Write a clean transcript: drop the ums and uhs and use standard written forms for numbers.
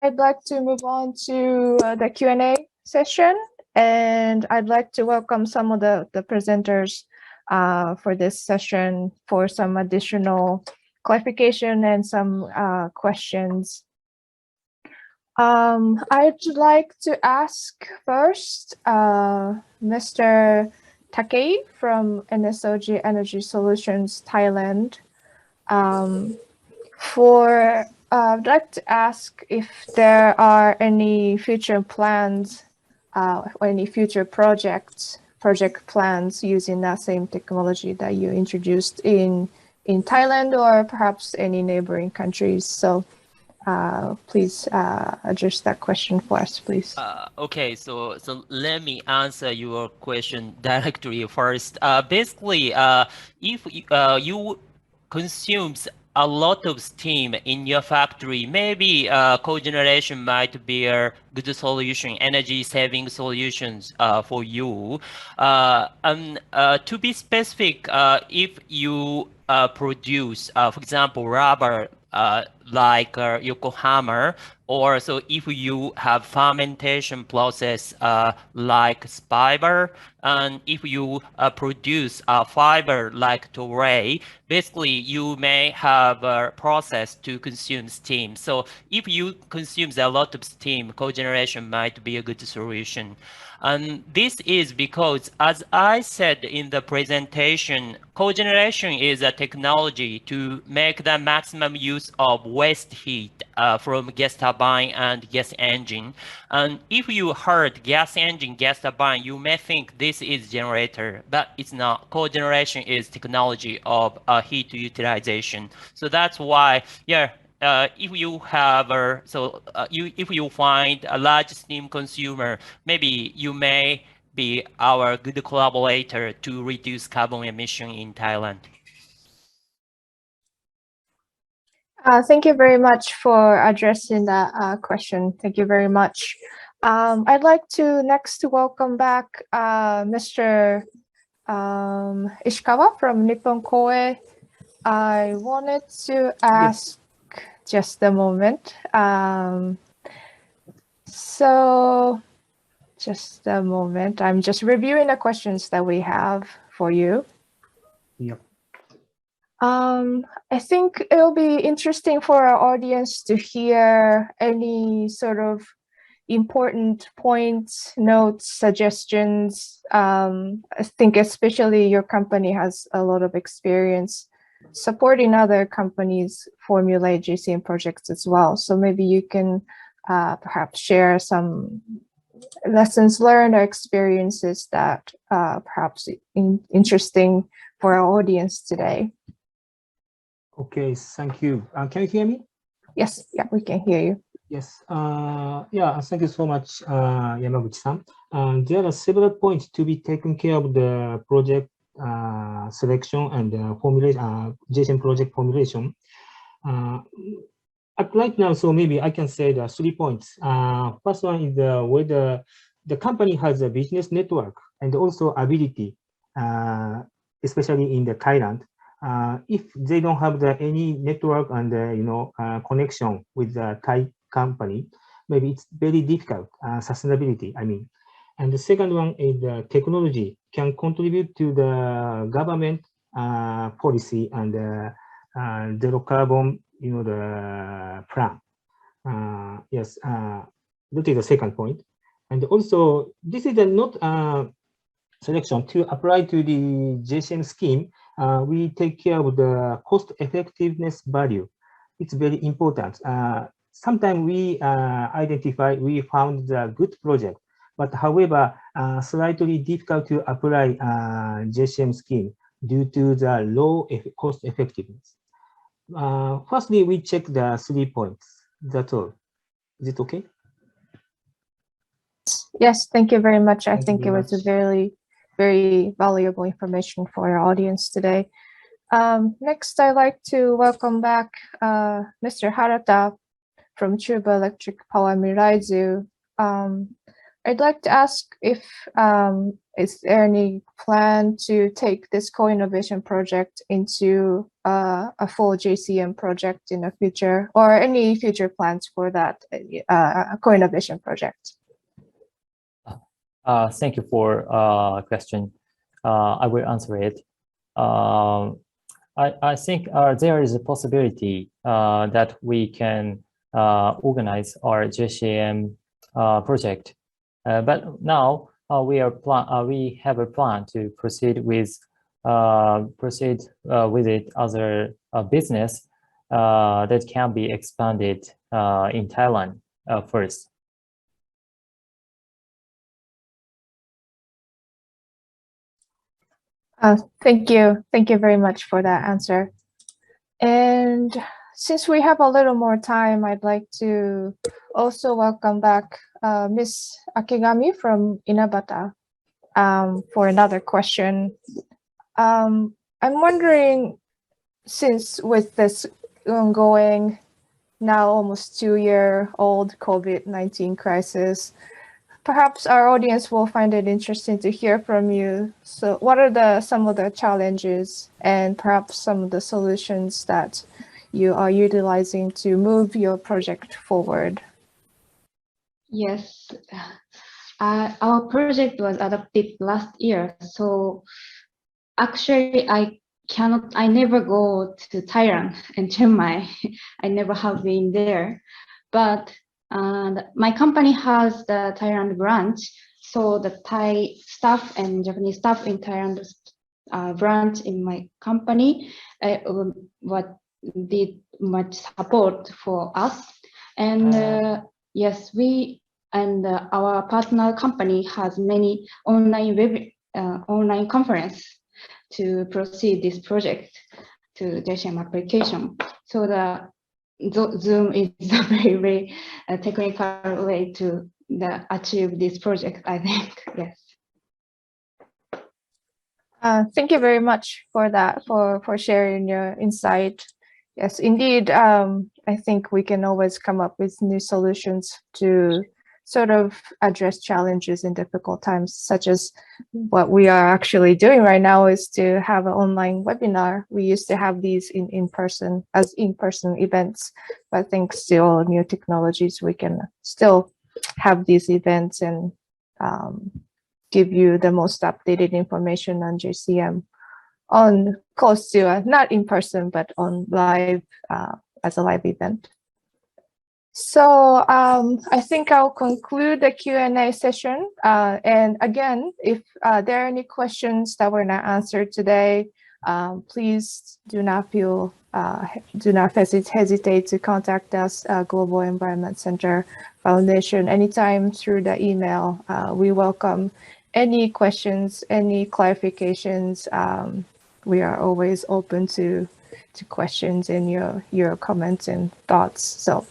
I'd like to move on to the Q&A session, and I'd like to welcome some of the presenters for this session for some additional clarification and some questions. I'd like to ask first Mr. Takei from NSOG Energy Solutions Thailand. I'd like to ask if there are any future plans or any future project plans using that same technology that you introduced in Thailand or perhaps any neighboring countries. So please address that question for us, please. Okay, so let me answer your question directly first. Basically, if you consumes a lot of steam in your factory, maybe cogeneration might be a good solution, energy saving solutions for you. And to be specific, if you produce, for example, rubber like Yokohama, or so if you have fermentation process like fiber, and if you produce a fiber like Toray, basically you may have a process to consume steam. So if you consume a lot of steam, cogeneration might be a good solution. And this is because, as I said in the presentation, cogeneration is a technology to make the maximum use of waste heat from gas turbine and gas engine. And if you heard gas engine, gas turbine, you may think this is generator, but it's not. Cogeneration is technology of heat utilization. So that's why, yeah, if you have if you find a large steam consumer, maybe you may be our good collaborator to reduce carbon emission in Thailand. Thank you very much for addressing that question. Thank you very much. I'd like to next welcome back Mr. Ishikawa from Nippon Koei. I wanted to ask, just a moment. So just a moment. I'm just reviewing the questions that we have for you. Yep. I think it'll be interesting for our audience to hear any sort of important points, notes, suggestions. I think especially your company has a lot of experience supporting other companies formulate JCM projects as well. So maybe you can perhaps share some lessons learned or experiences that perhaps interesting for our audience today. Okay, thank you. Can you hear me? Yes, yeah, we can hear you. Yes, yeah, thank you so much, Yamaguchi-san. There are several points to be taken care of the project selection and formulation, JCM project formulation. At right now, so maybe I can say the 3 points. First one is whether the company has a business network and also ability, especially in the Thailand. If they don't have any network and connection with the Thai company, maybe it's very difficult. Sustainability, I mean. And the second one is the technology can contribute to the government policy and zero carbon, the plan. Yes, that is the second point. And also, this is not selection to apply to the JCM scheme. We take care of the cost effectiveness value. It's very important. Sometimes we we found the good project, but however, slightly difficult to apply JCM scheme due to the low cost effectiveness. Firstly, we check the 3 points. That's all. Is it okay? Yes, thank you very much. I think it was a very valuable information for our audience today. Next, I'd like to welcome back Mr. Harata from Chuba Electric Power Miraizu. I'd like to ask if is there any plan to take this co-innovation project into a full JCM project in the future, or any future plans for that co-innovation project? Thank you for question. I will answer it. I think there is a possibility that we can organize our JCM project, but now we have a plan to proceed with it other business that can be expanded in Thailand first. Thank you. Thank you very much for that answer. And since we have a little more time, I'd like to also welcome back Ms. Akigami from Inabata for another question. I'm wondering, since with this ongoing, now almost 2-year-old COVID-19 crisis, perhaps our audience will find it interesting to hear from you. So what are some of the challenges and perhaps some of the solutions that you are utilizing to move your project forward? Yes, our project was adopted last year. So actually, I never go to Thailand and Chiang Mai. I never have been there, but my company has the Thailand branch, so the Thai staff and Japanese staff in Thailand branch in my company did much support for us. And yes, we and our partner company has many online conference to proceed this project to JCM application. So the Zoom is a very technical way to achieve this project, I think. Yes. Thank you very much for that, for sharing your insight. Yes, indeed. I think we can always come up with new solutions to sort of address challenges in difficult times, such as what we are actually doing right now is to have an online webinar. We used to have these in-person events, but thanks to all new technologies, we can still have these events and give you the most updated information on JCM on close to not in person, but on live as a live event. So I think I'll conclude the Q&A session. And again, if there are any questions that were not answered today, please do not hesitate to contact us, Global Environment Center Foundation, anytime through the email. We welcome any questions, any clarifications. We are always open to questions and your comments and thoughts. So